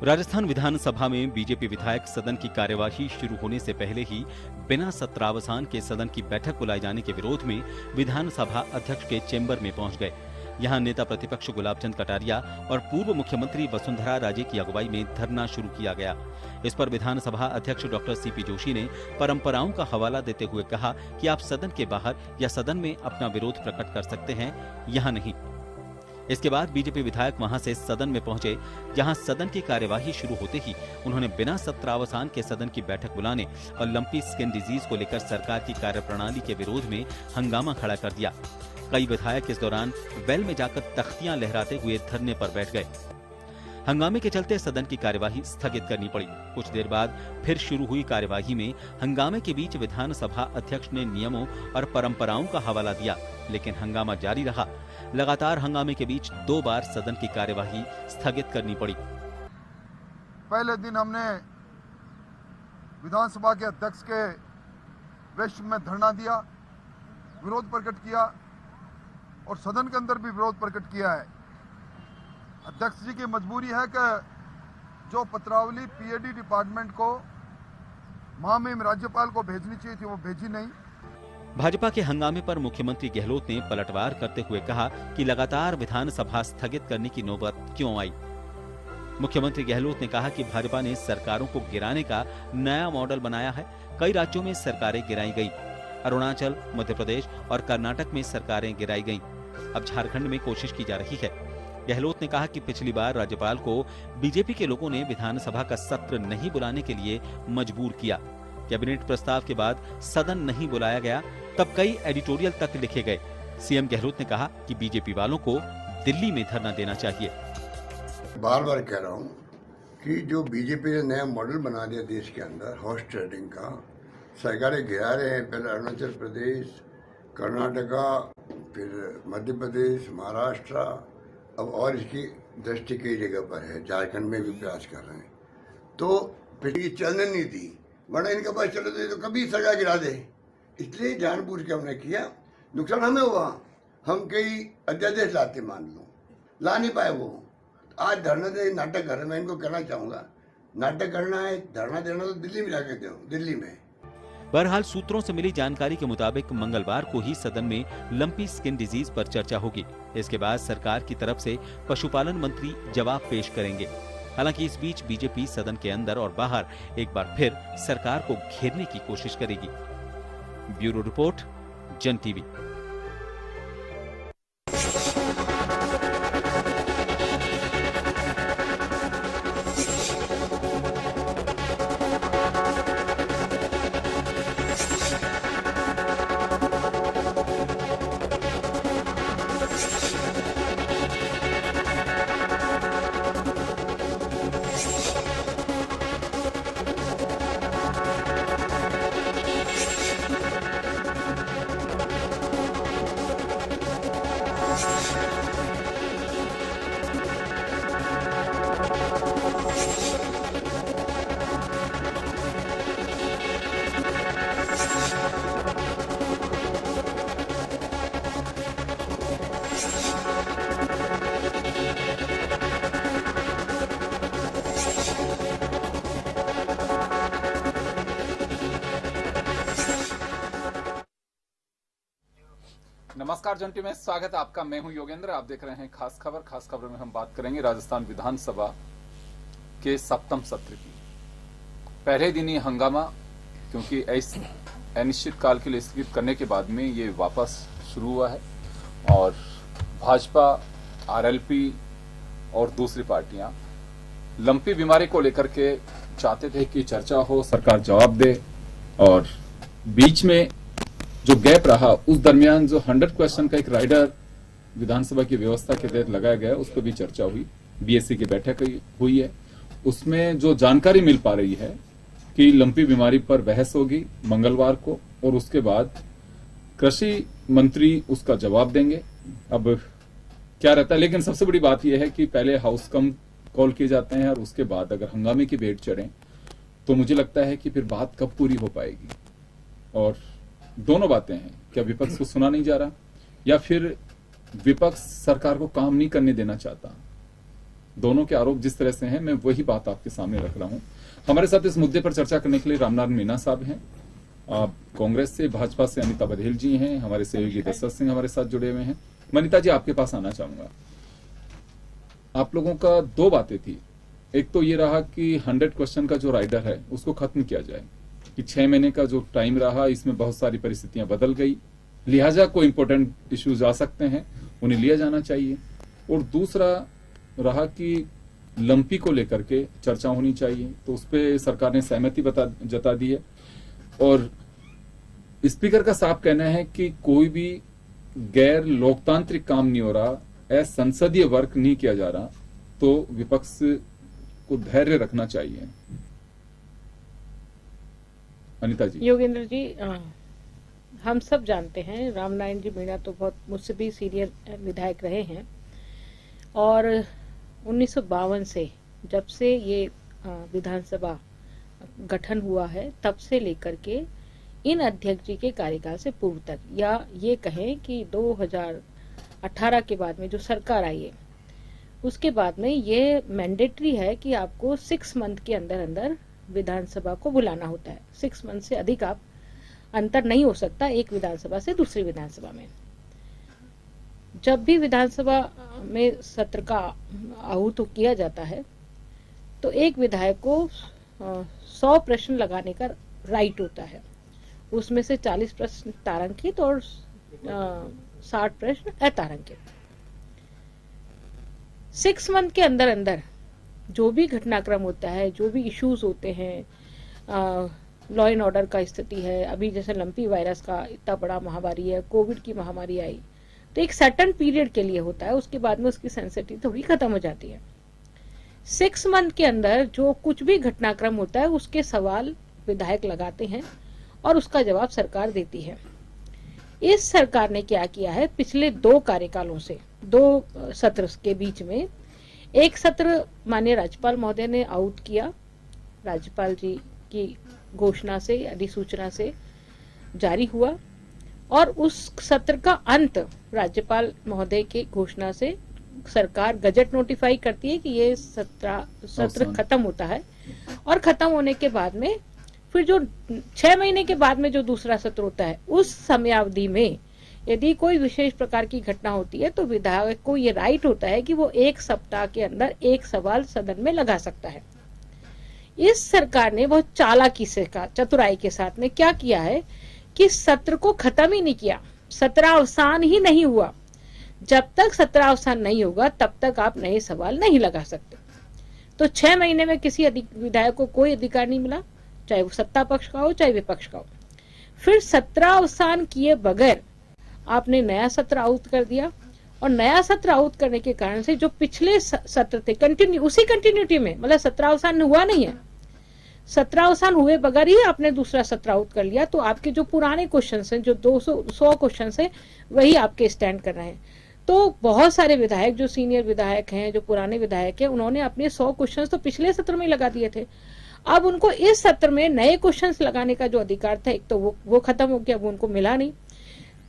राजस्थान विधानसभा में बीजेपी विधायक सदन की कार्यवाही शुरू होने से पहले ही बिना सत्रावसान के सदन की बैठक बुलाए जाने के विरोध में विधानसभा अध्यक्ष के चेंबर में पहुंच गए। यहां नेता प्रतिपक्ष गुलाबचंद कटारिया और पूर्व मुख्यमंत्री वसुंधरा राजे की अगुवाई में धरना शुरू किया गया। इस पर विधानसभा अध्यक्ष डॉक्टर सीपी जोशी ने परंपराओं का हवाला देते हुए कहा कि आप सदन के बाहर या सदन में अपना विरोध प्रकट कर सकते हैं, यहाँ नहीं। इसके बाद बीजेपी विधायक वहां से सदन में पहुंचे, जहां सदन की कार्यवाही शुरू होते ही उन्होंने बिना सत्रावसान के सदन की बैठक बुलाने और लंपी स्किन डिजीज को लेकर सरकार की कार्यप्रणाली के विरोध में हंगामा खड़ा कर दिया। कई विधायक इस दौरान वेल में जाकर तख्तियां लहराते हुए धरने पर बैठ गए। हंगामे के चलते सदन की कार्यवाही स्थगित करनी पड़ी। कुछ देर बाद फिर शुरू हुई कार्यवाही में हंगामे के बीच विधानसभा अध्यक्ष ने नियमों और परंपराओं का हवाला दिया, लेकिन हंगामा जारी रहा। लगातार हंगामे के बीच 2 बार सदन की कार्यवाही स्थगित करनी पड़ी। पहले दिन हमने विधानसभा के अध्यक्ष के वेश में धरना दिया, विरोध प्रकट किया और सदन के अंदर भी विरोध प्रकट किया है। अध्यक्ष जी की मजबूरी है कि जो पत्रावली पीएडी डिपार्टमेंट को महामहिम राज्यपाल को भेजनी चाहिए थी, वो भेजी नहीं। भाजपा के हंगामे पर मुख्यमंत्री गहलोत ने पलटवार करते हुए कहा कि लगातार विधानसभा स्थगित करने की नौबत क्यों आई। मुख्यमंत्री गहलोत ने कहा कि भाजपा ने सरकारों को गिराने का नया मॉडल बनाया है। कई राज्यों में सरकारें गिराई गई, अरुणाचल, मध्य प्रदेश और कर्नाटक में सरकारें गिराई गईं। अब झारखंड में कोशिश की जा रही है। गहलोत ने कहा कि पिछली बार राज्यपाल को बीजेपी के लोगों ने विधानसभा का सत्र नहीं बुलाने के लिए मजबूर किया। कैबिनेट प्रस्ताव के बाद सदन नहीं बुलाया गया, तब कई एडिटोरियल तक लिखे गए। सीएम गहलोत ने कहा कि बीजेपी वालों को दिल्ली में धरना देना चाहिए। बार बार कह रहा हूँ कि जो बीजेपी ने नया मॉडल बना दिया देश के अंदर हॉर्स ट्रेडिंग का, सरकारें गिरा रहे हैं। पहले अरुणाचल प्रदेश, कर्नाटका, फिर मध्य प्रदेश, महाराष्ट्र, अब और इसकी दृष्टि कई जगह पर है। झारखंड में भी प्रयास कर रहे हैं। तो पिछली चलने नहीं थी, वरना इनके पास चले तो कभी सरकार गिरा दे। इसलिए जानबूझ के हमने किया। नुकसान हमें हुआ, हम कई अध्यादेश लाते, मान लो ला नहीं पाए वो। आज धरना दे नाटक कर रहे। मैं इनको कहना चाहूँगा, नाटक करना है, धरना देना तो दिल्ली में जाके दो, दिल्ली में। बहरहाल सूत्रों से मिली जानकारी के मुताबिक मंगलवार को ही सदन में लंपी स्किन डिजीज पर चर्चा होगी। इसके बाद सरकार की तरफ से पशुपालन मंत्री जवाब पेश करेंगे। हालांकि इस बीच बीजेपी सदन के अंदर और बाहर एक बार फिर सरकार को घेरने की कोशिश करेगी। ब्यूरो रिपोर्ट, जन टीवी। नमस्कार, जन टीवी में स्वागत है आपका। मैं हूं योगेंद्र। आप देख रहे हैं खास खबर। खास खबर में हम बात करेंगे राजस्थान विधानसभा के 7वें सत्र की। पहले दिन ही हंगामा, क्योंकि अनिश्चित काल के लिए स्थगित करने के बाद में ये वापस शुरू हुआ है और भाजपा, आरएलपी और दूसरी पार्टियां लंपी बीमारी को लेकर के चाहते थे कि चर्चा हो, सरकार जवाब दे। और बीच में जो गैप रहा, उस दरमियान जो 100 क्वेश्चन का एक राइडर विधानसभा की व्यवस्था के तहत लगाया गया, उस पर भी चर्चा हुई। बीएससी की बैठक हुई है। उसमें जो जानकारी मिल पा रही है कि लंपी बीमारी पर बहस होगी मंगलवार को और उसके बाद कृषि मंत्री उसका जवाब देंगे। अब क्या रहता है, लेकिन सबसे बड़ी बात यह है कि पहले हाउस कम कॉल किए जाते हैं और उसके बाद अगर हंगामे की भेंट चढ़े तो मुझे लगता है कि फिर बात कब पूरी हो पाएगी। और दोनों बातें हैं, क्या विपक्ष को सुना नहीं जा रहा या फिर विपक्ष सरकार को काम नहीं करने देना चाहता। दोनों के आरोप जिस तरह से हैं, मैं वही बात आपके सामने रख रहा हूं। हमारे साथ इस मुद्दे पर चर्चा करने के लिए रामनारायण मीणा साहब हैं, कांग्रेस से, भाजपा से अनिता बघेल जी हैं, हमारे सहयोगी दशरथ सिंह हमारे साथ जुड़े हुए हैं। मनीता जी, आपके पास आना चाहूंगा। आप लोगों का दो बातें थी, एक तो ये रहा कि 100 क्वेश्चन का जो राइडर है उसको खत्म किया जाए, कि 6 महीने का जो टाइम रहा इसमें बहुत सारी परिस्थितियां बदल गई, लिहाजा कोई इंपॉर्टेंट इश्यूज आ सकते हैं, उन्हें लिया जाना चाहिए। और दूसरा रहा कि लंपी को लेकर के चर्चा होनी चाहिए, तो उस पर सरकार ने सहमति जता दी है। और स्पीकर का साफ कहना है कि कोई भी गैर लोकतांत्रिक काम नहीं हो रहा, संसदीय वर्क नहीं किया जा रहा, तो विपक्ष को धैर्य रखना चाहिए। अनिता जी। योगेंद्र जी, हम सब जानते हैं रामनारायण जी मीणा तो बहुत मुझसे भी सीनियर विधायक रहे हैं, और 1952 से जब से ये विधानसभा गठन हुआ है तब से लेकर के इन अध्यक्ष जी के कार्यकाल से पूर्व तक, या ये कहें कि 2018 के बाद में जो सरकार आई है उसके बाद में ये मैंडेटरी है कि आपको 6 मंथ के अंदर अंदर विधानसभा को बुलाना होता है। 6 मंथ से अधिक आप अंतर नहीं हो सकता एक विधानसभा से दूसरी विधानसभा में। जब भी विधानसभा में सत्र का आहूत किया जाता है तो एक विधायक को 100 प्रश्न लगाने का राइट होता है, उसमें से 40 प्रश्न तारांकित और 60 प्रश्न अतारांकित। 6 मंथ के अंदर अंदर जो भी घटनाक्रम होता है, जो भी इश्यूज होते हैं, लॉ एंड ऑर्डर का स्थिति है, अभी जैसे लंपी वायरस का इतना बड़ा महामारी है, कोविड की महामारी आई, तो एक सर्टेन पीरियड के लिए होता है, उसके बाद में उसकी सेंसिटिविटी थोड़ी खत्म हो जाती है। 6 मंथ के अंदर जो कुछ भी घटनाक्रम होता है उसके सवाल विधायक लगाते हैं और उसका जवाब सरकार देती है। इस सरकार ने क्या किया है, पिछले 2 कार्यकालों से 2 सत्र के बीच में एक सत्र माननीय राज्यपाल महोदय ने आउट किया, राज्यपाल जी की घोषणा से, अधिसूचना से जारी हुआ, और उस सत्र का अंत राज्यपाल महोदय की घोषणा से सरकार गजट नोटिफाई करती है कि ये सत्र खत्म होता है। और खत्म होने के बाद में फिर जो 6 महीने के बाद में जो दूसरा सत्र होता है, उस समयावधि में यदि कोई विशेष प्रकार की घटना होती है तो विधायक को ये राइट होता है कि वो 1 सप्ताह के अंदर एक सवाल सदन में लगा सकता है। इस सरकार ने बहुत चालाकी से, चतुराई के साथ में क्या किया है कि सत्र को खत्म ही नहीं किया, सत्रावसान ही नहीं हुआ। जब तक सत्रावसान नहीं होगा तब तक आप नए सवाल नहीं लगा सकते। तो 6 महीने में किसी विधायक को कोई अधिकार नहीं मिला, चाहे वो सत्ता पक्ष का हो चाहे विपक्ष का हो। फिर सत्रावसान किए बगैर आपने नया सत्र आहूत कर दिया, और नया सत्र आहूत करने के कारण से जो पिछले सत्र थे उसी कंटिन्यूटी में, मतलब सत्रावसान हुआ नहीं है, सत्रावसान हुए बगैर ही आपने दूसरा सत्र आहूत कर लिया, तो आपके जो पुराने क्वेश्चन हैं, जो 100 क्वेश्चन है, वही आपके स्टैंड कर रहे हैं। तो बहुत सारे विधायक जो सीनियर विधायक हैं, जो पुराने विधायक हैं, उन्होंने अपने 100 क्वेश्चन तो पिछले सत्र में लगा दिए थे। अब उनको इस सत्र में नए क्वेश्चंस लगाने का जो अधिकार था, एक तो वो खत्म हो गया, वो उनको मिला नहीं।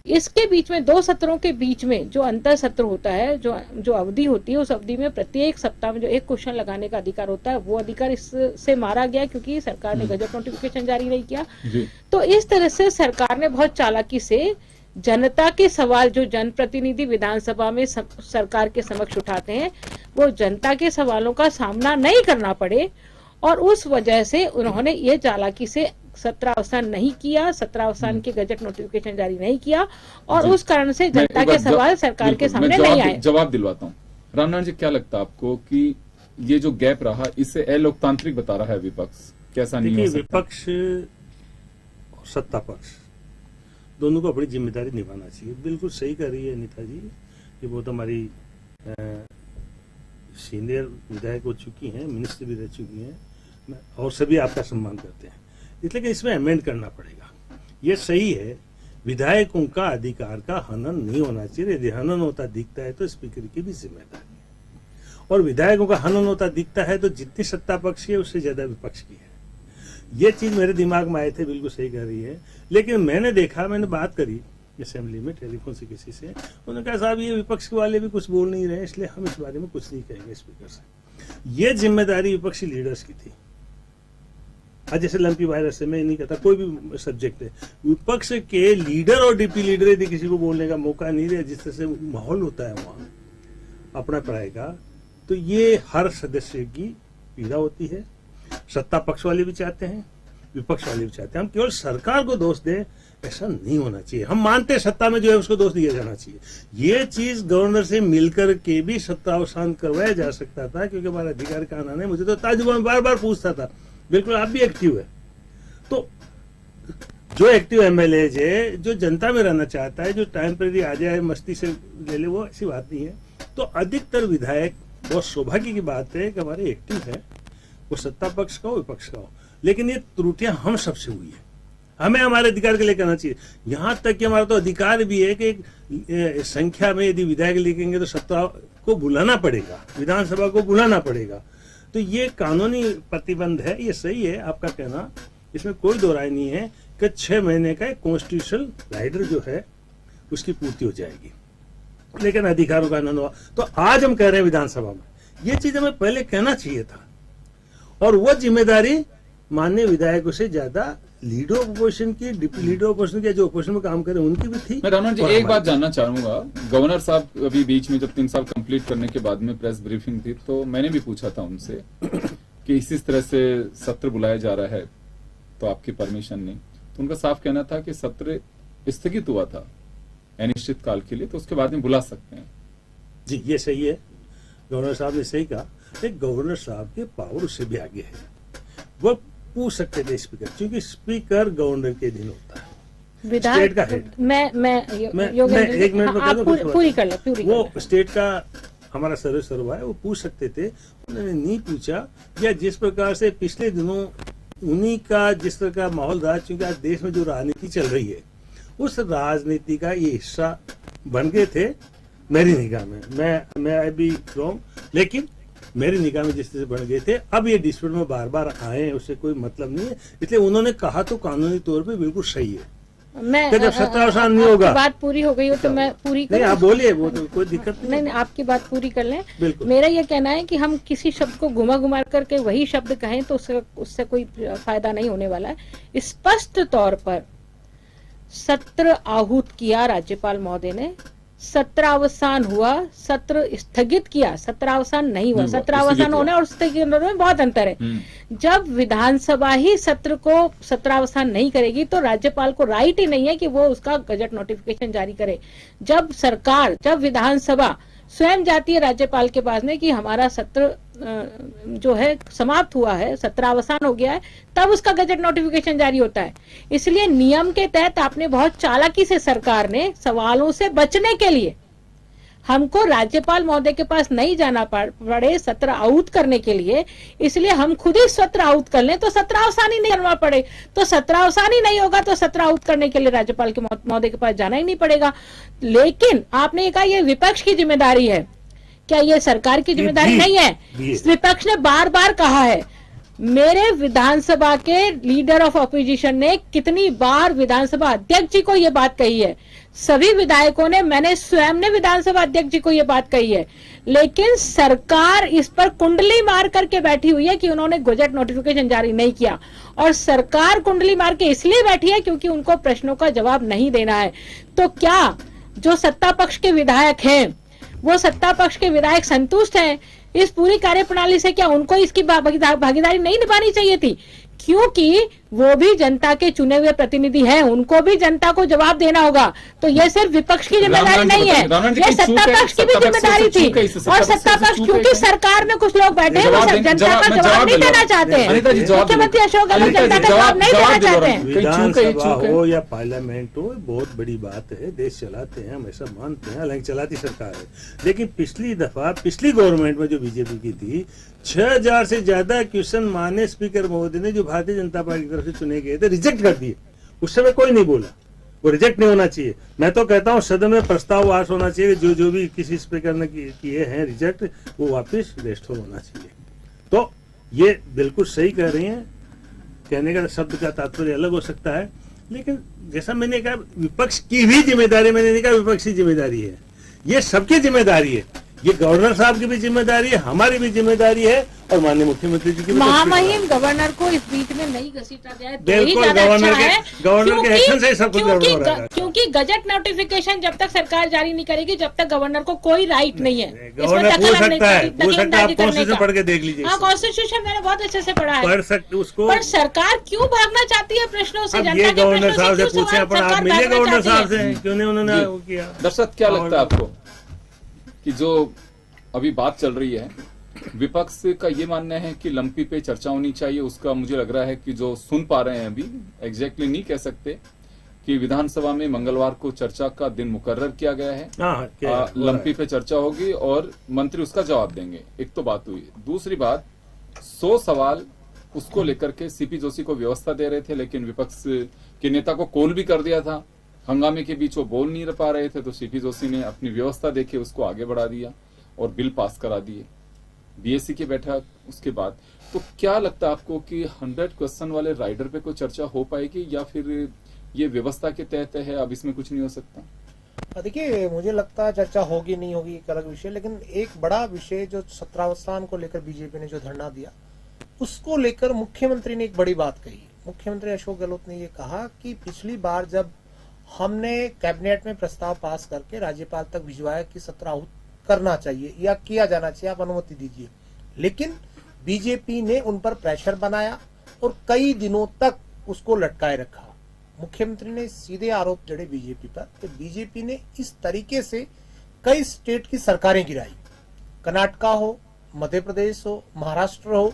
इसके बीच में 2 सत्रों के बीच में जो अंतर सत्र होता है, जो अवधि होती है, उस अवधि में प्रत्येक सप्ताह में जो एक क्वेश्चन लगाने का अधिकार होता है, वो अधिकार इससे मारा गया क्योंकि सरकार ने गजट नोटिफिकेशन जारी नहीं किया। तो इस तरह से सरकार ने बहुत चालाकी से जनता के सवाल जो जनप्रतिनिधि विधानसभा में सरकार के समक्ष उठाते हैं, वो जनता के सवालों का सामना नहीं करना पड़े, और उस वजह से उन्होंने ये चालाकी से सत्रावसान नहीं किया, सत्रावसान के गजट नोटिफिकेशन जारी नहीं किया, और उस कारण से जनता के सवाल सरकार के सामने नहीं आए। जवाब दिलवाता हूँ। रामनारायण जी, क्या लगता है आपको कि ये जो गैप रहा, इससे अलोकतांत्रिक बता रहा है विपक्ष, कैसा नहीं हो सकता? विपक्ष और सत्ता पक्ष दोनों को अपनी जिम्मेदारी निभाना चाहिए। बिल्कुल सही कर रही है अनिता जी, कि वो तो हमारी सीनियर विधायक हो चुकी हैं, मिनिस्टर भी रह चुकी हैं, और सभी आपका सम्मान करते हैं, इसलिए कि इसमें अमेंड करना पड़ेगा। ये सही है, विधायकों का अधिकार का हनन नहीं होना चाहिए। यदि हनन होता दिखता है तो स्पीकर की भी जिम्मेदारी, और विधायकों का हनन होता दिखता है तो जितनी सत्ता पक्ष की है उससे ज्यादा विपक्ष की है। ये चीज मेरे दिमाग में आए थे, बिल्कुल सही कर रही है। लेकिन मैंने बात करी असेंबली में टेलीफोन से किसी से, उन्होंने कहा साहब ये विपक्ष वाले भी कुछ बोल नहीं रहे, इसलिए हम इस बारे में कुछ नहीं कहेंगे स्पीकर से। ये जिम्मेदारी विपक्षी लीडर्स की थी। आज जैसे लंपी वायरस से मैं नहीं कहता, कोई भी सब्जेक्ट है, विपक्ष के लीडर और डिप्टी लीडर यदि किसी को बोलने का मौका नहीं दिया, जिस तरह से माहौल होता है वहां अपना पढ़ाई का, तो ये हर सदस्य की पीड़ा होती है। सत्ता पक्ष वाले भी चाहते हैं, विपक्ष वाले भी चाहते हैं। हम केवल सरकार को दोष दें, ऐसा नहीं होना चाहिए। हम मानते हैं सत्ता में जो है उसको दोष दिया जाना चाहिए। ये चीज गवर्नर से मिलकर के भी सत्ता अवसान करवाया जा सकता था, क्योंकि हमारा अधिकार का आना है। मुझे तो ताजुब में बार बार पूछता था, बिल्कुल आप भी एक्टिव है, तो जो एक्टिव एमएलए है, जो जनता में रहना चाहता है, जो टेम्परेरी आ जाए मस्ती से ले ले, वो ऐसी बात नहीं है। तो अधिकतर विधायक, बहुत सौभाग्य की बात है कि हमारे एक्टिव है, वो सत्ता पक्ष का हो विपक्ष का हो, लेकिन ये त्रुटियां हम सबसे हुई है। हमें हमारे अधिकार के लिए करना चाहिए। यहां तक कि हमारा तो अधिकार भी है कि संख्या में यदि विधायक लिखेंगे तो सत्ता को बुलाना पड़ेगा, विधानसभा को बुलाना पड़ेगा। तो ये कानूनी प्रतिबंध है, ये सही है आपका कहना, इसमें कोई दो राय नहीं है कि 6 महीने का एक कॉन्स्टिट्यूशनल राइडर जो है उसकी पूर्ति हो जाएगी, लेकिन अधिकारों का आनंद हुआ। तो आज हम कह रहे हैं विधानसभा में ये चीज हमें पहले कहना चाहिए था, और वो जिम्मेदारी माननीय विधायकों से ज्यादा लीडर ऑपोजिशन की, डिप्टी लीडर ऑपोजिशन की, जो ऑपोजिशन में काम करे उनकी भी थी। मैं राणा जी एक बात जानना चाहूंगा, गवर्नर साहब अभी बीच में जब 3 साल कंप्लीट करने के बाद में प्रेस ब्रीफिंग थी, तो मैंने भी पूछा था उनसे कि इस तरह से सत्र बुलाया जा रहा है तो आपकी परमिशन नहीं, तो उनका साफ कहना था कि सत्र स्थगित हुआ था अनिश्चित काल के लिए, तो उसके बाद में बुला सकते हैं। जी ये सही है, गवर्नर साहब ने सही कहा। गवर्नर साहब के पावर उससे भी आगे है, वो पूछ सकते थे स्पीकर, क्योंकि स्पीकर गवर्नर के दिन होता है, स्टेट का हेड। मैं एक मिनट में पूरी कर लो, पूरी वो स्टेट का हमारा सर्व है, वो पूछ सकते थे, उन्होंने नहीं पूछा। या जिस प्रकार से पिछले दिनों उन्हीं का जिस तरह का माहौल रहा, क्योंकि आज देश में जो राजनीति चल रही है उस राजनीति का ये हिस्सा बन गए थे मेरी निगाह में। मैं अभी रॉन्ग, लेकिन मेरी निगाह में जिस तरह से बन गए थे, अब ये डिस्प्यूट में बार बार आए हैं, उससे कोई मतलब नहीं है। इसलिए उन्होंने कहा तो कानूनी तौर पे बिल्कुल सही है। मैं जब सत्ता अवसान नहीं होगा, बात पूरी हो गई हो तो मैं पूरी नहीं, आप बोलिए, वो तो कोई दिक्कत नहीं, आपकी बात पूरी कर लें। बिल्कुल। मेरा ये कहना है कि हम किसी शब्द को घुमा घुमा करके वही शब्द कहें तो उससे कोई फायदा नहीं होने वाला है। स्पष्ट तौर पर सत्र आहूत किया राज्यपाल महोदय ने, सत्रावसान हुआ, सत्र स्थगित किया, सत्रावसान नहीं हुआ। सत्रावसान होने और स्थगित होने में बहुत अंतर है। जब विधानसभा ही सत्र को सत्रावसान नहीं करेगी तो राज्यपाल को राइट ही नहीं है कि वो उसका गजट नोटिफिकेशन जारी करे। जब विधानसभा स्वयं जाती है राज्यपाल के पास में कि हमारा सत्र जो है समाप्त हुआ है, सत्रावसान हो गया है, तब उसका गजट नोटिफिकेशन जारी होता है। इसलिए नियम के तहत आपने बहुत चालाकी से, सरकार ने सवालों से बचने के लिए हमको राज्यपाल महोदय के पास नहीं जाना पड़े सत्र आहूत करने के लिए, इसलिए हम खुद ही सत्र आहूत कर लें तो सत्रावसानी नहीं करना पड़े। तो सत्रावसानी नहीं होगा तो सत्र आहूत करने के लिए राज्यपाल के महोदय के पास जाना ही नहीं पड़ेगा। लेकिन आपने ये कहा ये विपक्ष की जिम्मेदारी है, क्या ये सरकार की जिम्मेदारी नहीं है? विपक्ष ने बार बार कहा है, मेरे विधानसभा के लीडर ऑफ ऑपोजिशन ने कितनी बार विधानसभा अध्यक्ष जी को ये बात कही है, सभी विधायकों ने, मैंने स्वयं ने विधानसभा अध्यक्ष जी को ये बात कही है, लेकिन सरकार इस पर कुंडली मार करके बैठी हुई है कि उन्होंने गजट नोटिफिकेशन जारी नहीं किया। और सरकार कुंडली मार के इसलिए बैठी है क्योंकि उनको प्रश्नों का जवाब नहीं देना है। तो क्या जो सत्ता पक्ष के विधायक हैं, वो सत्ता पक्ष के विधायक संतुष्ट हैं इस पूरी कार्यप्रणाली से? क्या उनको इसकी भागीदारी नहीं निभानी चाहिए थी? क्योंकि वो भी जनता के चुने हुए प्रतिनिधि हैं, उनको भी जनता को जवाब देना होगा। तो ये सिर्फ विपक्ष की जिम्मेदारी नहीं है, ये सत्ता पक्ष की भी जिम्मेदारी थी। और सत्ता पक्ष, क्योंकि सरकार में कुछ लोग बैठे हैं वो जनता का जवाब नहीं देना चाहते हैं। मुख्यमंत्री अशोक गहलोत जनता का जवाब नहीं देना चाहते हैं। विधानसभा हो या पार्लियामेंट हो, बहुत बड़ी बात है, देश चलाते हैं, हम ऐसा मानते हैं, हालांकि चलाती सरकार है। लेकिन पिछली दफा, पिछली गवर्नमेंट में जो बीजेपी की थी, 6000 से ज्यादा क्वेश्चन माननीय स्पीकर महोदय ने जो भारतीय जनता पार्टी की तरफ से चुने गए थे रिजेक्ट कर दिए। उस समय कोई नहीं बोला, वो रिजेक्ट नहीं होना चाहिए। मैं तो कहता हूं सदन में प्रस्ताव पास होना चाहिए, जो भी किसी स्पीकर ने किए हैं रिजेक्ट, वो वापस रेस्टोर होना चाहिए। तो ये बिल्कुल सही कह रही हैं, कहने का शब्द का तात्पर्य अलग हो सकता है, लेकिन जैसा मैंने कहा विपक्ष की भी जिम्मेदारी, मैंने नहीं कहा विपक्ष की जिम्मेदारी है, ये सबकी जिम्मेदारी है। ये गवर्नर साहब की भी जिम्मेदारी है, हमारी भी जिम्मेदारी है और माननीय मुख्यमंत्री जी की भी। महामहिम गवर्नर को इस बीच में नहीं घसीटा जाए तो ही बिल्कुल, ज्यादा गवर्नर अच्छा के- है, गवर्नर के एक्शन से ही सब कुछ गड़बड़ हो रहा है। क्योंकि गजट नोटिफिकेशन जब तक सरकार जारी नहीं करेगी, जब तक गवर्नर को कोई राइट नहीं है इसमें गवर्नर पूछ दखल सकता है, दखलंदाजी आप करने कॉन्स्टिट्यूशन का। पढ़ के देख लीजिए। हाँ, कॉन्स्टिट्यूशन मैंने बहुत अच्छे से पढ़ा है, पढ़ सकते उसको। पर सरकार क्यों भागना चाहती है प्रश्नों से? अब जनता ये के गवर्नर प्रश्नों साहब से क्यों पूछे, अपन आप सरकार मिले भागना गवर्नर चाहती साहब है? से, क्यों नहीं उन्होंने जी। वो किया। दर्शक, क्या लगता है आपको कि जो अभी बात चल रही है, विपक्ष का ये मानना है कि लंपी पे चर्चा होनी चाहिए, उसका मुझे लग रहा है कि जो सुन पा रहे हैं अभी, एग्जैक्टली नहीं कह सकते, कि विधानसभा में मंगलवार को चर्चा का दिन मुकर्रर किया गया है। हाँ, क्या लंपी पे चर्चा होगी और मंत्री उसका जवाब देंगे। एक तो बात हुई। दूसरी बात, 100 सवाल उसको लेकर के सीपी जोशी को व्यवस्था दे रहे थे, लेकिन विपक्ष के नेता को कॉल भी कर दिया था। हंगामे के बीच वो बोल नहीं पा रहे थे, तो सीपी जोशी ने अपनी व्यवस्था देके उसको आगे बढ़ा दिया और बिल पास करा दिए। बीएससी की बैठक उसके बाद, तो क्या लगता है आपको कि 100 क्वेश्चन वाले राइडर पे कोई चर्चा हो पाएगी या फिर ये व्यवस्था के तहत है, अब इसमें कुछ नहीं हो सकता? देखिए, मुझे लगता है चर्चा होगी नहीं होगी एक अलग विषय, लेकिन एक बड़ा विषय जो 17 स्थान को लेकर बीजेपी ने जो धरना दिया, उसको लेकर मुख्यमंत्री ने एक बड़ी बात कही। मुख्यमंत्री अशोक गहलोत ने ये कहा कि पिछली बार जब हमने कैबिनेट में प्रस्ताव पास करके राज्यपाल तक भिजवाया कि 17 आहूत करना चाहिए या किया जाना चाहिए, आप अनुमति दीजिए, लेकिन बीजेपी ने उन पर प्रेशर बनाया और कई दिनों तक उसको लटकाए रखा। मुख्यमंत्री ने सीधे आरोप जड़े बीजेपी पर कि बीजेपी ने इस तरीके से कई स्टेट की सरकारें गिराई, कर्नाटका हो, मध्य प्रदेश हो, महाराष्ट्र हो,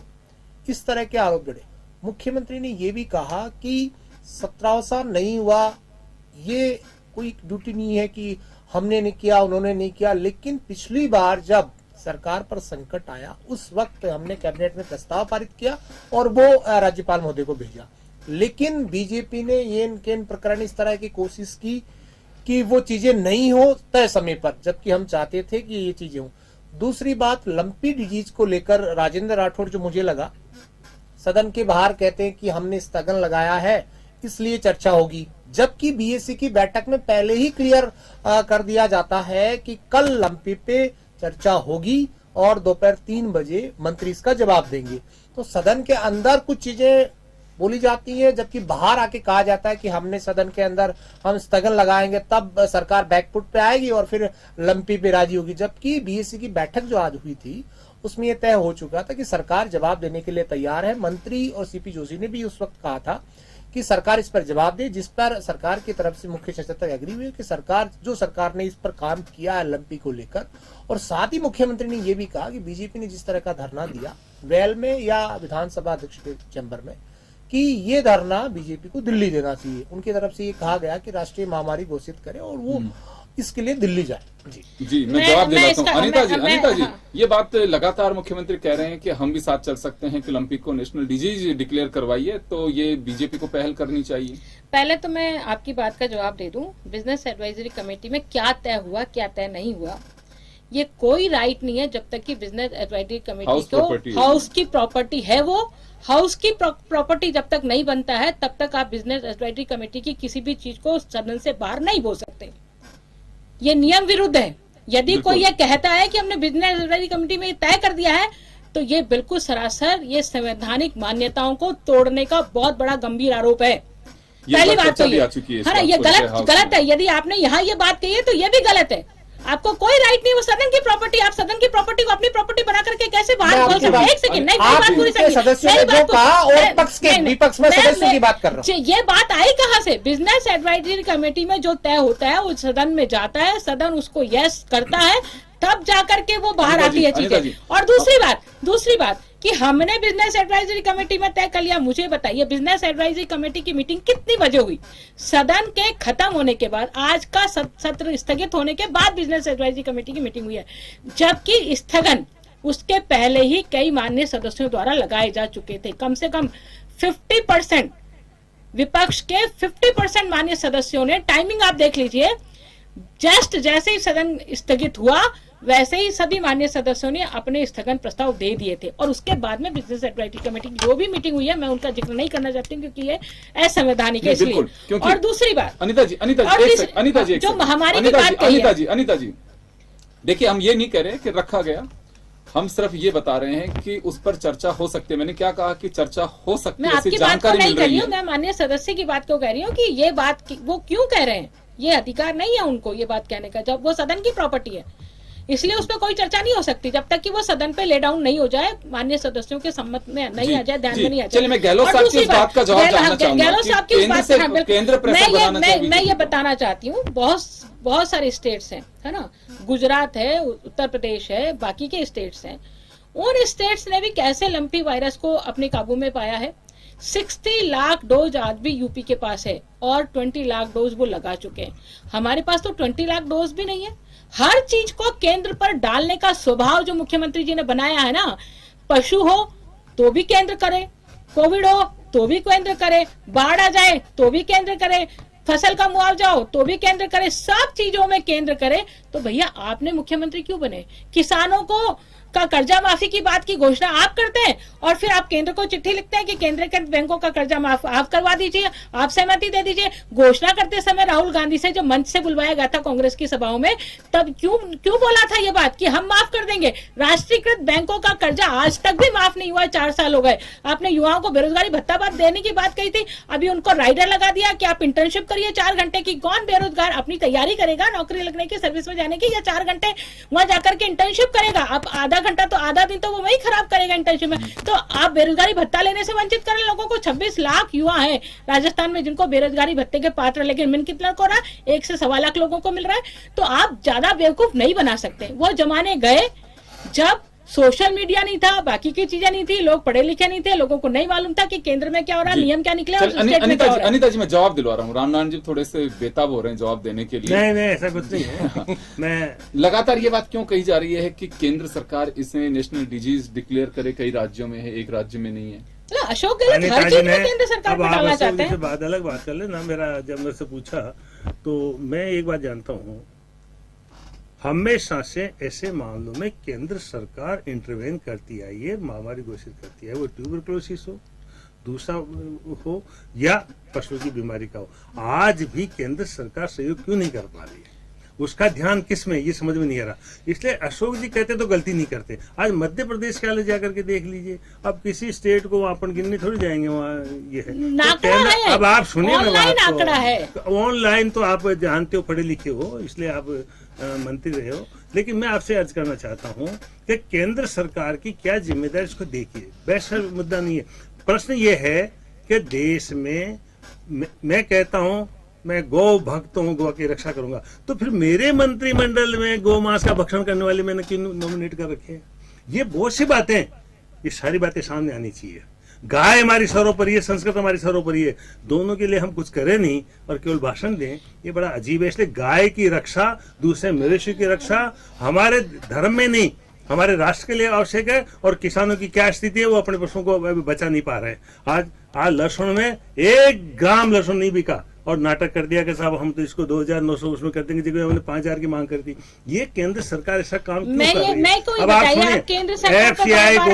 इस तरह के आरोप जड़े। मुख्यमंत्री ने यह भी कहा कि 17वां नहीं हुआ, ये कोई ड्यूटी नहीं है कि हमने नहीं किया, उन्होंने नहीं किया, लेकिन पिछली बार जब सरकार पर संकट आया उस वक्त हमने कैबिनेट में प्रस्ताव पारित किया और वो राज्यपाल महोदय को भेजा, लेकिन बीजेपी ने ये इनके प्रकरण इस तरह की कोशिश की कि वो चीजें नहीं हो तय समय पर, जबकि हम चाहते थे कि ये चीजें हो। दूसरी बात, लंपी डिजीज को लेकर राजेंद्र राठौड़, जो मुझे लगा सदन के बाहर कहते हैं कि हमने स्थगन लगाया है इसलिए चर्चा होगी, जबकि बीएससी की बैठक में पहले ही क्लियर कर दिया जाता है कि कल लंपी पे चर्चा होगी और दोपहर 3 बजे मंत्री इसका जवाब देंगे। तो सदन के अंदर कुछ चीजें बोली जाती है, जबकि बाहर आके कहा जाता है कि हमने सदन के अंदर हम स्थगन लगाएंगे तब सरकार बैकफुट पे आएगी और फिर लंपी पे राजी होगी। जबकि बीएससी की बैठक जो आज हुई थी उसमें यह तय हो चुका था कि सरकार जवाब देने के लिए तैयार है। मंत्री और सीपी जोशी ने भी उस वक्त कहा था कि सरकार इस पर जवाब दे, जिस पर सरकार की तरफ से मुख्य सचेतक एग्री हुए कि सरकार ने इस पर काम किया है लंपी को लेकर। और साथ ही मुख्यमंत्री ने यह भी कहा कि बीजेपी ने जिस तरह का धरना दिया वेल में या विधानसभा अध्यक्ष के चैम्बर में, कि ये धरना बीजेपी को दिल्ली देना चाहिए। उनकी तरफ से ये कहा गया कि राष्ट्रीय महामारी घोषित करे और वो इसके लिए दिल्ली जाए। जी, मैं जवाब दे देता हूँ। अनिता जी, ये बात लगातार मुख्यमंत्री कह रहे हैं कि हम भी साथ चल सकते हैं कि लंपी को नेशनल डिजीज डिक्लेयर करवाइए, तो ये बीजेपी को पहल करनी चाहिए। पहले तो मैं आपकी बात का जवाब दे दूं, बिजनेस एडवाइजरी कमेटी में क्या तय हुआ क्या तय नहीं हुआ, ये कोई राइट नहीं है जब तक कि बिजनेस एडवाइजरी कमेटी को हाउस की प्रॉपर्टी है, वो हाउस की प्रॉपर्टी जब तक नहीं बनता है तब तक आप बिजनेस एडवाइजरी कमेटी की किसी भी चीज को सदन से बाहर नहीं बोल सकते। ये नियम विरुद्ध है। यदि कोई ये कहता है कि हमने बिजनेस एडवाइजरी कमेटी में तय कर दिया है तो ये बिल्कुल सरासर ये संवैधानिक मान्यताओं को तोड़ने का बहुत बड़ा गंभीर आरोप है। पहली बात तो ये है ना, ये गलत है। यदि आपने यहाँ ये बात कही है तो ये भी गलत है। आपको कोई राइट नहीं, वो सदन की प्रॉपर्टी, आप सदन की प्रॉपर्टी को अपनी प्रॉपर्टी बना करके कैसे बाहर बोल सकते हैं? एक सेकंड, नहीं, बात पूरी सदस्यों की बात कर रहा हूं। ये बात आई कहां से? बिजनेस एडवाइजरी कमेटी में जो तय होता है वो सदन में जाता है, सदन उसको यस करता है, तब जाकर के वो बाहर आती है चीजें। और दूसरी बात कि हमने बिजनेस एडवाइजरी कमेटी में तय कर लिया। मुझे बताइए, बिजनेस एडवाइजरी कमेटी की मीटिंग कितनी बजे हुई? सदन के खत्म होने के बाद, आज का सत्र स्थगित होने के बाद बिजनेस एडवाइजरी कमेटी की मीटिंग हुई है, जबकि स्थगन उसके पहले ही कई माननीय सदस्यों द्वारा लगाए जा चुके थे। कम से कम 50% विपक्ष के 50% माननीय सदस्यों ने, टाइमिंग आप देख लीजिए, जस्ट जैसे ही सदन स्थगित हुआ वैसे ही सभी माननीय सदस्यों ने अपने स्थगन प्रस्ताव दे दिए थे। और उसके बाद में बिजनेस एडवाइजरी कमेटी की जो भी मीटिंग हुई है, मैं उनका जिक्र नहीं करना चाहती हूँ क्योंकि ये असंवैधानिक है, इसलिए। और दूसरी बात, अनिता जी, जो महामारी की बात कही है, अनिता जी, देखिए, हम ये नहीं कह रहे कि रखा गया, हम सिर्फ ये बता रहे हैं कि उस पर चर्चा हो सकती है। मैंने क्या कहा कि चर्चा हो सकती मैं है, ऐसी आपकी बात को जानकारी नहीं मिल कर रही रही हूँ, है। मैं माननीय सदस्य की बात को कह रही हूँ कि ये बात वो क्यों कह रहे हैं, ये अधिकार नहीं है उनको ये बात कहने का, जब वो सदन की प्रॉपर्टी है, इसलिए उस पर कोई चर्चा नहीं हो सकती जब तक कि वो सदन पे ले डाउन नहीं हो जाए, माननीय सदस्यों के सम्मत में नहीं आ जाए, ध्यान में नहीं आ जाए। चलिए, मैं गहलोत और साहब की दूसरी इस बात का जवाब जानना चाहूंगा गहलोत कि साहब की इस केंद्र बात से हाँ, बिल्कुल। केंद्र प्रेशर बनाना चाहिए। मैं ये बताना चाहती हूँ, बहुत सारे स्टेट्स हैं, है ना, गुजरात है, उत्तर प्रदेश है, बाकी के स्टेट्स हैं, उन स्टेट्स ने भी कैसे लंपी वायरस को अपने काबू में पाया है। 60 लाख डोज आज भी यूपी के पास है और 20 लाख डोज वो लगा चुके हैं। हमारे पास तो 20 लाख डोज भी नहीं है। हर चीज को केंद्र पर डालने का स्वभाव जो मुख्यमंत्री जी ने बनाया है ना, पशु हो तो भी केंद्र करे, कोविड हो तो भी केंद्र करे, बाढ़ आ जाए तो भी केंद्र करे, फसल का मुआवजा हो तो भी केंद्र करे, सब चीजों में केंद्र करे। तो भैया आपने मुख्यमंत्री क्यों बने? किसानों को का कर्जा माफी की बात की घोषणा आप करते हैं और फिर आप केंद्र को चिट्ठी लिखते हैं कि केंद्र के बैंकों का कर्जा माफ आप करवा दीजिए, आप सहमति दे दीजिए। घोषणा करते समय राहुल गांधी से जब मंच से बुलवाया गया था कांग्रेस की सभाओं में, तब क्यों बोला था ये बात कि हम माफ कर देंगे? राष्ट्रीयकृत बैंकों का कर्जा आज तक भी माफ नहीं हुआ, 4 साल हो गए। आपने युवाओं को बेरोजगारी भत्ता देने की बात कही थी, अभी उनको राइडर लगा दिया कि आप इंटर्नशिप करिए 4 घंटे की। कौन बेरोजगार अपनी तैयारी करेगा नौकरी लगने की, सर्विस में जाने की, या 4 घंटे वहां जाकर के इंटर्नशिप करेगा? आप आधा घंटा तो आधा दिन तो वो वही खराब करेगा इंटर्नशिप में। तो आप बेरोजगारी भत्ता लेने से वंचित करें लोगों को। 26 लाख युवा हैं राजस्थान में जिनको बेरोजगारी भत्ते के पात्र, लेकिन मिल कितना को रहा है? 1 से 1.25 लाख लोगों को मिल रहा है। तो आप ज्यादा बेवकूफ नहीं बना सकते। वो जमाने गए जब सोशल मीडिया नहीं था, बाकी की चीजें नहीं थी, लोग पढ़े लिखे नहीं थे, लोगों को नहीं मालूम था कि केंद्र में क्या हो रहा है, नियम क्या निकले और स्टेट में क्या हो रहा है। अनिता जी, मैं जवाब दिलवा रहा हूँ। रामनारायण जी थोड़े से बेताब हो रहे हैं जवाब देने के लिए। नहीं ऐसा कुछ नहीं है। मैं लगातार ये बात क्यों कही जा रही है कि केंद्र सरकार इसे नेशनल डिजीज डिक्लेयर करे? कई राज्यों में है, एक राज्य में नहीं है। अशोक गहलोत हर चीज में केंद्र सरकार को डालना चाहते हैं। बात अलग बात कर ले ना। मेरा जब मेरे से पूछा तो मैं एक बात जानता हूँ, हमेशा से ऐसे मामलों में केंद्र सरकार इंटरवेन करती आई है, महामारी घोषित करती है, वो ट्यूबरक्लोसिस हो, दूसरा हो या पशुओं की बीमारी का हो। आज भी केंद्र सरकार सहयोग क्यों नहीं कर पा रही है? उसका ध्यान किस में, ये समझ में नहीं आ रहा। इसलिए अशोक जी कहते तो गलती नहीं करते। आज मध्य प्रदेश के वाले जाकर के देख लीजिए, अब किसी स्टेट को अपन गिनने थोड़ी जाएंगे वहाँ। ये है तो अब आप सुनिए ना, ऑनलाइन तो आप जानते हो, पढ़े लिखे हो, इसलिए आप मंत्री रहे हो। लेकिन मैं आपसे अर्ज करना चाहता हूँ कि केंद्र सरकार की क्या जिम्मेदारी, इसको देखिए। बहस का मुद्दा नहीं है। प्रश्न ये है कि देश में मैं कहता हूँ मैं गौ भक्त हूँ, गौ की रक्षा करूंगा, तो फिर मेरे मंत्रिमंडल में गौ मांस का भक्षण करने वाले मैंने क्यों नॉमिनेट कर रखे हैं? ये बहुत सी बातें, ये सारी बातें सामने आनी चाहिए। गाय हमारी सर्वोपरि है, संस्कृत हमारी सर्वोपरि है, दोनों के लिए हम कुछ करें नहीं और केवल भाषण दें, ये बड़ा अजीब है। इसलिए गाय की रक्षा, दूसरे मवेशी की रक्षा हमारे धर्म में नहीं, हमारे राष्ट्र के लिए आवश्यक है। और किसानों की क्या स्थिति है, वो अपने पशुओं को बचा नहीं पा रहे। आज लहसुन में 1 ग्राम लहसुन नहीं बिका और नाटक कर दिया कि साहब हम तो इसको 2,900 उसमें कर देंगे, जगह हमने 5,000 की मांग कर दी। ये केंद्र सरकार ऐसा काम क्यों कर रही है? अब आप सुनिए, FCI को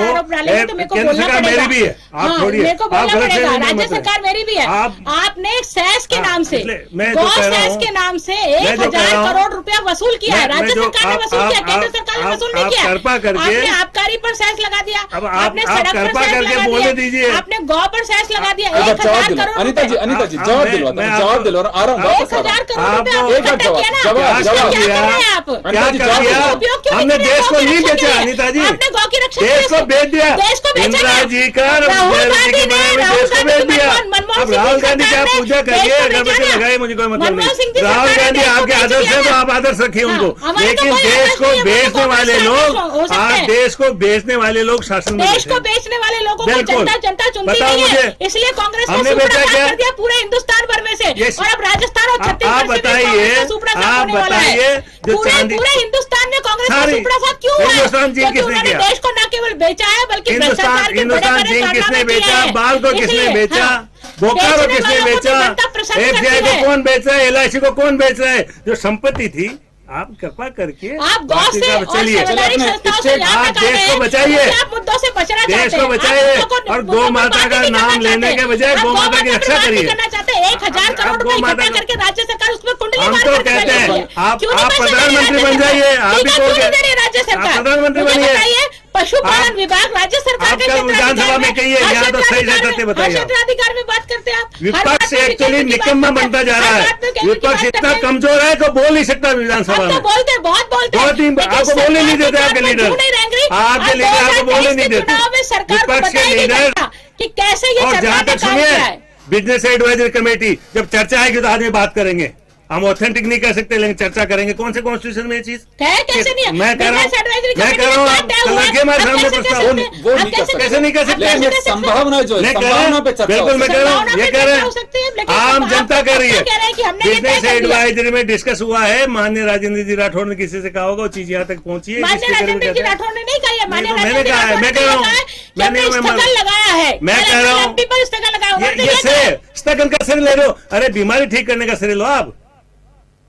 केंद्र सरकार मेरी भी है, आप छोड़िए, राज्य सरकार मेरी भी है। आपने सेस के नाम से, सेस के नाम से 1,000 करोड़ रुपया वसूल किया है। राज्य सरकार ने वसूल किया, केंद्र सरकार ने वसूल नहीं किया। आपने आबकारी पर सेस लगा दिया, आपने सड़क पर सेस लगा दिया, आपने गौ पर सेस लगा दिया। 1,000 करोड़। अनिता जी जवाब दिलवाता, जवाब दिलवा रहा हूं। 1,000 करोड़ हमने देश को नहीं बेचा अनिता जी, देश को बेच दिया। इंदिरा जी का देश को बेच दिया। अब राहुल गांधी की आप पूजा करिए, अगरबत्ती लगाए, मुझे कोई मतलब नहीं। राहुल गांधी आपके आदर्श है तो आप आदर्श रखिए उनको, लेकिन देश को बेचने वाले लोग, आज देश को बेचने वाले लोग शासन में, देश को बेचने वाले लोगों को जनता चुनती बताओ नहीं मुझे, है। इसलिए कांग्रेस ने हमने बेचा क्या कर दिया पूरे हिंदुस्तान भर में से, और अब राजस्थान और छत्तीसगढ़ आप बताइए, जो चांदी पूरे हिंदुस्तान में कांग्रेस का सुपड़ा साथ क्यों है? हिंदुस्तान जीन किसने किया? देश को न केवल बेचा है बल्कि हिंदुस्तान जीन किसने बेचा? बाल को किसने बेचा? बोकारो किसने बेचा? FCI को कौन बेच रहा है? LIC को कौन बेच रहा है? जो संपत्ति थी, आप कृपा करके आप चलिए आप देश को बचाइए, देश को बचाइए और गौ माता का नाम लेने के बजाय गौ माता की रक्षा करिए। से 1000 करोड़ रुपए इकट्ठा करके राज्य सरकार उसमें कुंडली हम मार तो कर कहते चली हैं गई है। आप क्यों नहीं पैसे दे रही प्रधानमंत्री राज्य बन सरकार? जाइए, आप ठीक भी है, बोल क्यों नहीं के- दे रही राज्य सरकार? आप प्रधानमंत्री मुझे बनिए। बताइए, पशुपालन विभाग राज्य सरकार के आपका विधानसभा क्षेत्राधिकार में कहिए, हर यहाँ तो सही से क्षेत्राधिकार तथ्य में- बताइए हर आप। क्षेत्राधिकार में बात करते हैं आप। हर विपक्ष बात में एक्चुअली केंद्र की बात निकम्मा करते हैं। बनता जा रहा हर है। बात में केंद्र की विपक्ष बात इतना करते हैं। कमजोर है कि बोल नहीं सकता विधानसभा हम तो में। बोलते हैं, बहुत बोलते हैं। बहुत ही लेकिन आपको बोलने नहीं सरकार देते के आपके काम में लीडर। क्यों नहीं रंग रही? आपके और लीडर आपको 2023 बोलने नहीं के देते। चुनाव में सरकार को विपक्ष के बताया नहीं लीडर जाता कि कैसे ये और सरकार जहां ने तक काम किया सुनिए, है। बिजनेस एडवाइजरी कमेटी जब चर्चा आएगी तो आदमी बात करेंगे। हम ऑथेंटिक नहीं कह सकते, लेकिन चर्चा करेंगे। कौन से कॉन्स्टिट्यूशन में ये चीज है कैसे नहीं है? मैं कह रहा हूं, बिजनेस एडवाइजरी मैं कमेटी कह रहा हूं, में आप क्या तय हुआ? रखिए हमारे आप सामने कैसे प्रस्ताव। कह सकते हैं? वो आप नहीं कर सकते। कैसे नहीं कह सकते? लेकिन एक संभावना जो है, मैं कह रहा संभावना हूं, पे चर्चा बिल्कुल हो मैं सकती कह है। रहा हूं, संभावना ये पे कह रहे चर्चा हो सकती है, हैं लेकिन आम आप जनता कह रही है। कह रहे हैं कि हमने ये तय बिजनेस कर दिया। एडवाइजरी में डिस्कस हुआ है, माननीय राजेंद्र जी राठौड़ ने किसी से कहा होगा, वो चीज यहाँ तक पहुंची है। माननीय जिसके करीब राजेंद्र जी कहते हैं। राठौड़ ने नहीं कहा है। माननीय नहीं, तो मैंने राजेंद्र कहा है, राठौड़ मैं ने कह रहा हूं, कहा है कि मैंने हमने स्थगन लगाया है। मैं कह रहा हूं, एमपी पर स्थगन लगाया। उन्होंने ये ये कहा है। स्थगन का श्रेय ले लो। अरे बीमारी ठीक करने का श्रेय लो आप।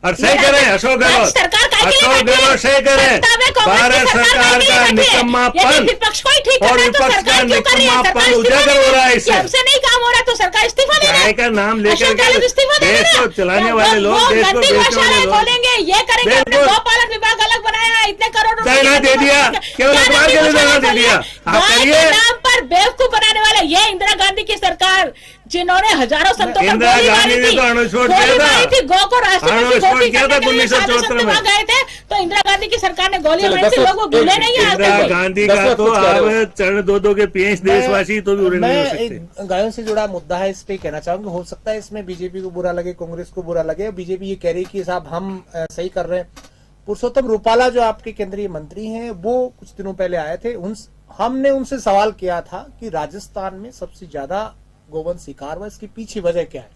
और सही करें अशोक गहलोत, सरकार का अशोक गहलोत सही करें। भारत सरकार का निकम्मापन विपक्ष को ही ठीक और करना है तो विपक्ष का सरकार क्यों कर रही है? सरकार निकम्मापन इस्तीफा उजागर दे हो रहा है रही इससे। हमसे नहीं काम हो रहा तो सरकार इस्तीफा दे रही गाय है। का नाम लेकर अशोक गहलोत इस्तीफा दे देश रहे को हैं। चलाने वो- वाले लोग, वो देश को गंदी बेचने वाले गौशालाएं लोग। खोलेंगे, ये करेंगे, हमने बिल्कुल। गौपालन विभाग अलग बनाया है, इतने करोड़ रुपए धरना दे दिया, केवल क्या अखबार गंदी के लिए धरना गौशाला दे दिया। खोली है? आप गाय के करिए। नाम पर बेवकूफ बनाने वाले ये इंदिरा गांधी की सरकार, जिन्होंने हजारों संतों पर इंदिरा गोली गांधी मारी ने थी, तो अणुस्फोट गोली किया था। मारी थी, गौ को राष्ट्रपति अणुस्फोट घोषित किया था करने के लिए 1974 में। वहां गए थे, तो इंदिरा गांधी की सरकार ने गोली चलो, मारी थी, दस- लोगों को भूले नहीं है आज इंदिरा तक। गांधी दस का मिनट तो कुछ कह रहे आप चरण दो के पीएच देशवासी तो भी उड़े नहीं हो मैं सकते। एक गायों से जुड़ा मुद्दा है, इस पे कहना चाहूंगा। हो सकता है इसमें बीजेपी को बुरा लगे, कांग्रेस को बुरा लगे। बीजेपी ये कह रही कि साहब हम सही कर रहे हैं। पुरुषोत्तम रूपाला जो आपके केंद्रीय मंत्री हैं, वो कुछ दिनों पहले आए थे। हमने उनसे सवाल किया था कि राजस्थान में सबसे ज्यादा गोवंश शिकार हुआ, इसकी पीछे वजह क्या है?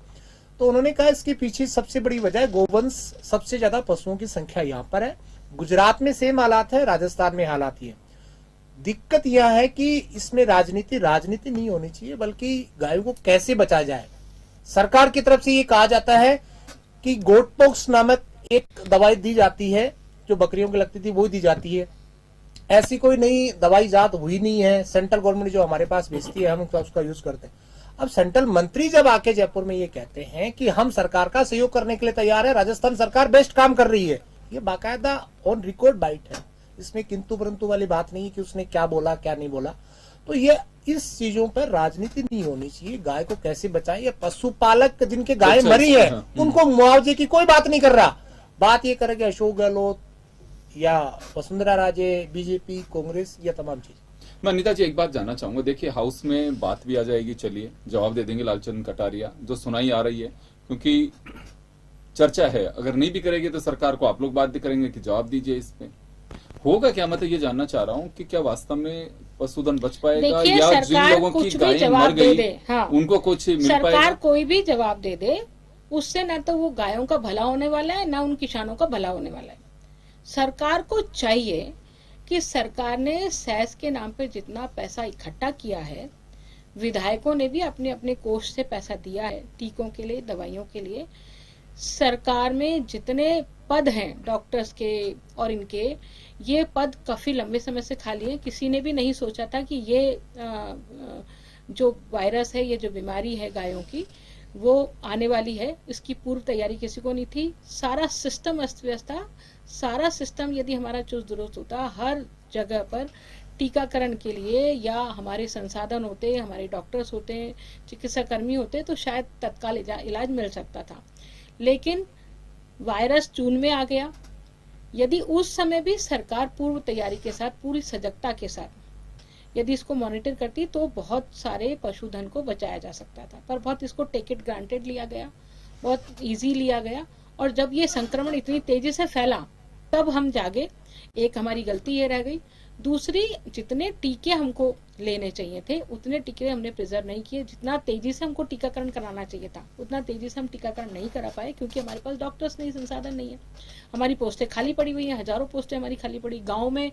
तो उन्होंने कहा इसके पीछे सबसे बड़ी वजह गोवंश, सबसे ज्यादा पशुओं की संख्या यहाँ पर है। गुजरात में सेम हालात है, राजस्थान में हालात ही है। दिक्कत यह है कि इसमें राजनीति नहीं होनी चाहिए, बल्कि गायों को कैसे बचाया जाए। सरकार की तरफ से ये कहा जाता है कि गोटपॉक्स नामक एक दवाई दी जाती है, जो बकरियों की लगती थी वो दी जाती है। ऐसी कोई नई दवाई जात हुई नहीं है। सेंट्रल गवर्नमेंट जो हमारे पास भेजती है, हम उसका यूज करते हैं। अब सेंट्रल मंत्री जब आके जयपुर में ये कहते हैं कि हम सरकार का सहयोग करने के लिए तैयार है, राजस्थान सरकार बेस्ट काम कर रही है, ये बाकायदा ऑन रिकॉर्ड बाइट है। इसमें किंतु परंतु वाली बात नहीं है कि उसने क्या बोला क्या नहीं बोला। तो ये इस चीजों पर राजनीति नहीं होनी चाहिए। गाय को कैसे बचाएं, ये पशुपालक जिनके गाय अच्छा, मरी है हाँ, उनको मुआवजे की कोई बात नहीं कर रहा। बात ये करेंगे अशोक गहलोत या वसुंधरा राजे, बीजेपी, कांग्रेस, या तमाम चीज। मैं अनिता जी एक बात जानना चाहूंगा। देखिए, हाउस में बात भी आ जाएगी, चलिए जवाब दे देंगे लालचंद कटारिया, जो सुनाई आ रही है, क्योंकि चर्चा है। अगर नहीं भी करेगी तो सरकार को आप लोग बात भी करेंगे कि जवाब दीजिए इस पे। होगा क्या? मैं तो ये जानना चाह रहा हूँ कि क्या वास्तव में पशुधन बच पाएगा, देखिए, या जिन सरकार लोगों की कुछ भी गायें जवाब मर दे गई दे, हाँ। उनको कुछ मिल सरकार पाएगा? कोई भी जवाब दे दे, उससे न तो वो गायों का भला होने वाला है, न उन किसानों का भला होने वाला है। सरकार को चाहिए कि सरकार ने सेस के नाम पे जितना पैसा इकट्ठा किया है, विधायकों ने भी अपने अपने कोष से पैसा दिया है टीकों के लिए, दवाइयों के लिए। सरकार में जितने पद हैं डॉक्टर्स के और इनके, ये पद काफी लंबे समय से खाली हैं। किसी ने भी नहीं सोचा था कि ये जो वायरस है, ये जो बीमारी है गायों की, वो आने वाली है। इसकी पूर्व तैयारी किसी को नहीं थी। सारा सिस्टम अस्त व्यस्त था। सारा सिस्टम यदि हमारा चुस्त दुरुस्त होता, हर जगह पर टीकाकरण के लिए या हमारे संसाधन होते, हमारे डॉक्टर्स होते, चिकित्सा कर्मी होते, तो शायद तत्काल इलाज मिल सकता था। लेकिन वायरस जून में आ गया। यदि उस समय भी सरकार पूर्व तैयारी के साथ, पूरी सजगता के साथ यदि इसको मॉनिटर करती, तो बहुत सारे पशुधन को बचाया जा सकता था। पर बहुत इसको टेक इट ग्रांटेड लिया गया, बहुत इजी लिया गया। और जब ये संक्रमण इतनी तेजी से फैला, तब हम जागे। एक हमारी गलती ये रह गई। दूसरी, जितने टीके हमको लेने चाहिए थे, उतने टीके हमने प्रिजर्व नहीं किए। जितना तेजी से हमको टीकाकरण कराना चाहिए था, उतना तेजी से हम टीकाकरण नहीं करा पाए, क्योंकि हमारे पास डॉक्टर्स नहीं, संसाधन नहीं है। हमारी पोस्टें खाली पड़ी हुई हैं, हजारों पोस्टें हमारी खाली पड़ी। गांव में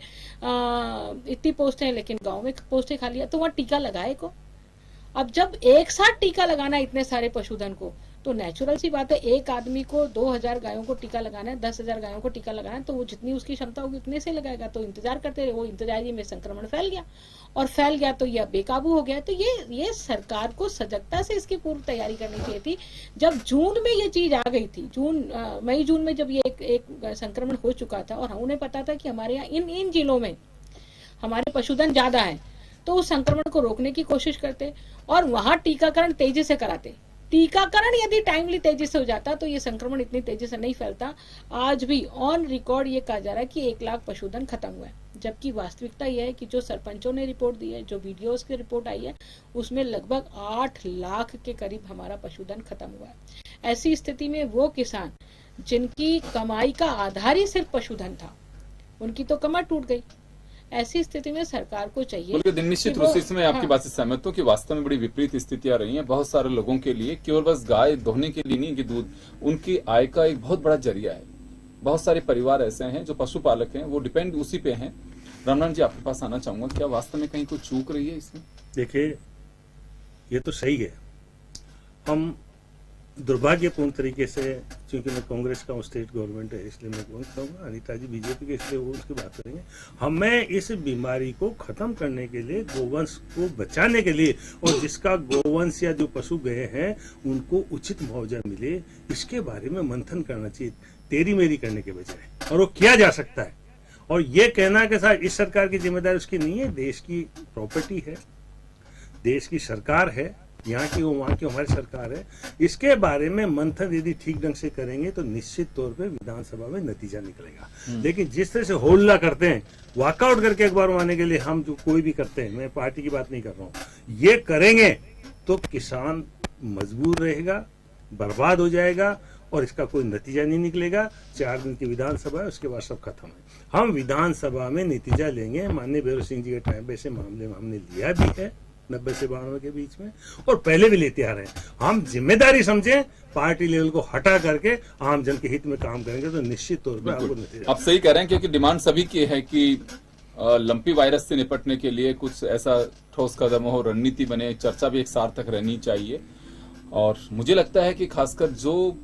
इतनी पोस्टें हैं, लेकिन गांव में पोस्टें खाली है, तो वहाँ टीका लगाए को। अब जब एक साथ टीका लगाना इतने सारे पशुधन को, तो नेचुरल सी बात है, एक आदमी को 2000 गायों को टीका लगाना है, 10,000 गायों को टीका लगाना है, तो वो जितनी उसकी क्षमता होगी उतने से लगाएगा। तो इंतजार करते रहे, वो इंतजारी में संक्रमण फैल गया, और फैल गया तो यह बेकाबू हो गया। तो ये सरकार को सजगता से इसकी पूर्व तैयारी करनी चाहिए थी। जब जून में ये चीज आ गई थी, मई जून में जब ये एक संक्रमण हो चुका था और उन्हें पता था कि हमारे यहाँ इन जिलों में हमारे पशुधन ज्यादा है, तो उस संक्रमण को रोकने की कोशिश करते और वहां टीकाकरण तेजी से कराते। टीकाकरण यदि टाइमली तेजी से हो जाता तो ये संक्रमण इतनी तेजी से नहीं फैलता। आज भी ऑन रिकॉर्ड ये कहा जा रहा है कि 1 लाख पशुधन खत्म हुआ है, जबकि वास्तविकता यह है कि जो सरपंचों ने रिपोर्ट दी है, जो वीडियोस की रिपोर्ट आई है, उसमें लगभग 8 लाख के करीब हमारा पशुधन खत्म हुआ है। ऐसी स्थिति में वो किसान जिनकी कमाई का आधार ही सिर्फ पशुधन था, उनकी तो कमर टूट गई। ऐसी स्थिति में सरकार को चाहिए बल्कि निश्चित रूप से इसमें आपकी बात से सहमत हूं कि वास्तव में बड़ी विपरीत स्थितियां रही हैं बहुत सारे लोगों के लिए। केवल बस गाय दोहने के लिए नहीं कि दूध, उनकी आय का एक बहुत बड़ा जरिया है। बहुत सारे परिवार ऐसे हैं जो पशुपालक हैं, वो डिपेंड उसी पे हैं। रामनाथ जी, आपके पास आना चाहूंगा, क्या वास्तव में कहीं कोई चूक रही है इसमें? देखिए, ये तो सही है। हम दुर्भाग्यपूर्ण तरीके से, क्योंकि मैं कांग्रेस का स्टेट गवर्नमेंट है इसलिए मैं कौन कहूँगा, अनिता जी बीजेपी के इसलिए वो उसकी बात करेंगे। हमें इस बीमारी को खत्म करने के लिए, गोवंश को बचाने के लिए, और जिसका गोवंश या जो पशु गए हैं उनको उचित मुआवजा मिले, इसके बारे में मंथन करना चाहिए, तेरी मेरी करने के बजाय। और वो किया जा सकता है। और ये कहना कि साहब इस सरकार की जिम्मेदारी उसकी नहीं है, देश की प्रॉपर्टी है, देश की सरकार है, यहाँ की वो वहाँ की हमारी सरकार है। इसके बारे में मंथन यदि ठीक ढंग से करेंगे तो निश्चित तौर पे विधानसभा में नतीजा निकलेगा। लेकिन जिस तरह से होल्ला करते हैं, वॉकआउट करके अखबार आने के लिए हम जो कोई भी करते हैं, मैं पार्टी की बात नहीं कर रहा हूँ, ये करेंगे तो किसान मजबूर रहेगा, बर्बाद हो जाएगा और इसका कोई नतीजा नहीं निकलेगा। 4 दिन की विधानसभा है, उसके बाद सब खत्म है। हम विधानसभा में नतीजा लेंगे। माननीय भैरव सिंह जी के टाइम पे ऐसे मामले में हमने लिया भी है 90 से 92 के बीच में, और पहले भी लेते आ रहे हैं। हम जिम्मेदारी समझें, पार्टी लेवल को हटा करके आम जन के हित में काम करेंगे तो निश्चित तौर पर आपको नतीजा। आप सही कह रहे हैं, क्योंकि डिमांड सभी की है कि लंपी वायरस से निपटने के लिए कुछ ऐसा ठोस कदम हो, रणनीति बने, चर्चा भी एक सार्थक रहनी चाहिए। और मुझे लगता है कि खासकर जो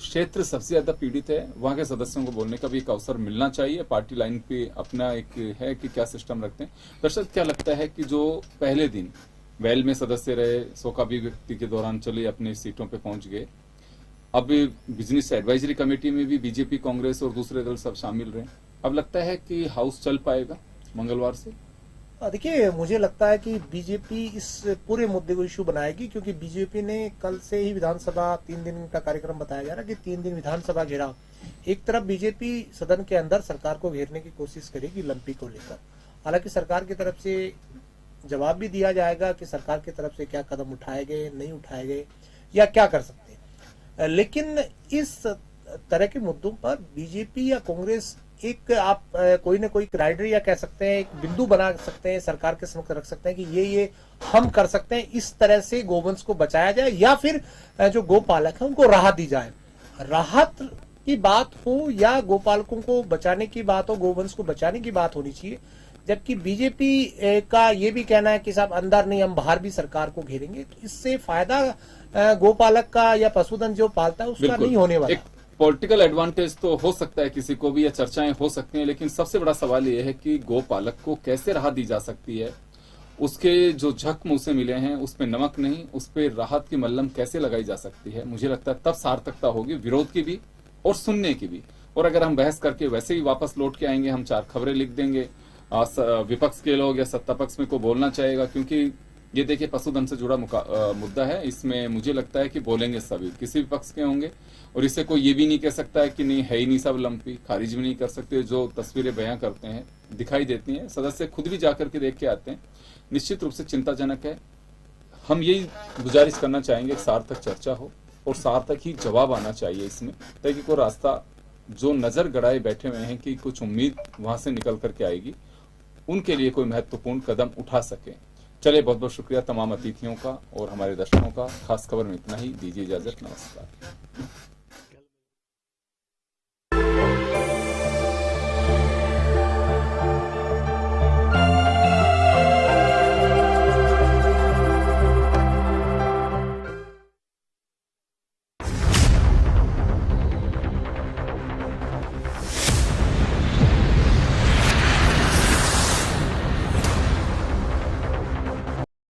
क्षेत्र सबसे ज्यादा पीड़ित है, वहां के सदस्यों को बोलने का भी एक अवसर मिलना चाहिए। पार्टी लाइन पे अपना एक है कि क्या सिस्टम रखते हैं। दर्शक, क्या लगता है कि जो पहले दिन वैल में सदस्य रहे, शोक अभिव्यक्ति के दौरान चले अपने सीटों पे पहुंच गए, अब बिजनेस एडवाइजरी कमेटी में भी बीजेपी, कांग्रेस और दूसरे दल सब शामिल रहे, अब लगता है कि हाउस चल पाएगा मंगलवार से? देखिए, मुझे लगता है कि बीजेपी इस पूरे मुद्दे को इश्यू बनाएगी, क्योंकि बीजेपी ने कल से ही विधानसभा 3 दिन का कार्यक्रम बताया जा रहा है कि 3 दिन विधानसभा घेराव। एक तरफ बीजेपी सदन के अंदर सरकार को घेरने की कोशिश करेगी लंपी को लेकर। हालांकि सरकार की तरफ से जवाब भी दिया जाएगा कि सरकार की तरफ से क्या कदम उठाए गए, नहीं उठाए गए, या क्या कर सकते हैं। लेकिन इस तरह के मुद्दों पर बीजेपी या कांग्रेस एक आप कोई ना कोई क्राइटेरिया कह सकते हैं, एक बिंदु बना सकते हैं, सरकार के समक्ष रख सकते हैं कि ये हम कर सकते हैं, इस तरह से गोवंश को बचाया जाए, या फिर जो गोपालक है उनको राहत दी जाए। राहत की बात हो या गोपालकों को बचाने की बात हो, गोवंश को बचाने की बात होनी चाहिए। जबकि बीजेपी का ये भी कहना है कि साहब अंदर नहीं, हम बाहर भी सरकार को घेरेंगे, तो इससे फायदा गोपालक का या पशुधन जो पालता है उसका नहीं होने वाला। पॉलिटिकल एडवांटेज तो हो सकता है किसी को भी, या चर्चाएं हो सकती हैं, लेकिन सबसे बड़ा सवाल यह है कि गोपालक को कैसे राहत दी जा सकती है। उसके जो जख्म उसे मिले हैं उस पे नमक नहीं, उस पे राहत की मल्लम कैसे लगाई जा सकती है। मुझे लगता है तब सार्थकता होगी विरोध की भी और सुनने की भी। और अगर हम बहस करके वैसे ही वापस लौट के आएंगे, हम 4 खबरें लिख देंगे, विपक्ष के लोग या सत्ता पक्ष में को बोलना चाहेगा, क्योंकि ये देखिए पशुधन से जुड़ा मुद्दा है। इसमें मुझे लगता है कि बोलेंगे सभी, किसी भी पक्ष के होंगे, और इससे कोई ये भी नहीं कह सकता है कि नहीं है ही नहीं सब लंपी, खारिज भी नहीं कर सकते। जो तस्वीरें बयां करते हैं दिखाई देती हैं, सदस्य खुद भी जाकर के देख के आते हैं, निश्चित रूप से चिंताजनक है। हम यही गुजारिश करना चाहेंगे कि सार्थक चर्चा हो और सार्थक ही जवाब आना चाहिए इसमें, ताकि कोई रास्ता जो नजर गड़ाए बैठे हुए हैं कि कुछ उम्मीद वहां से निकल करके आएगी, उनके लिए कोई महत्वपूर्ण कदम उठा सके। चलिए, बहुत बहुत शुक्रिया तमाम अतिथियों का और हमारे दर्शकों का। खास खबर में इतना ही, दीजिए इजाजत, नमस्कार।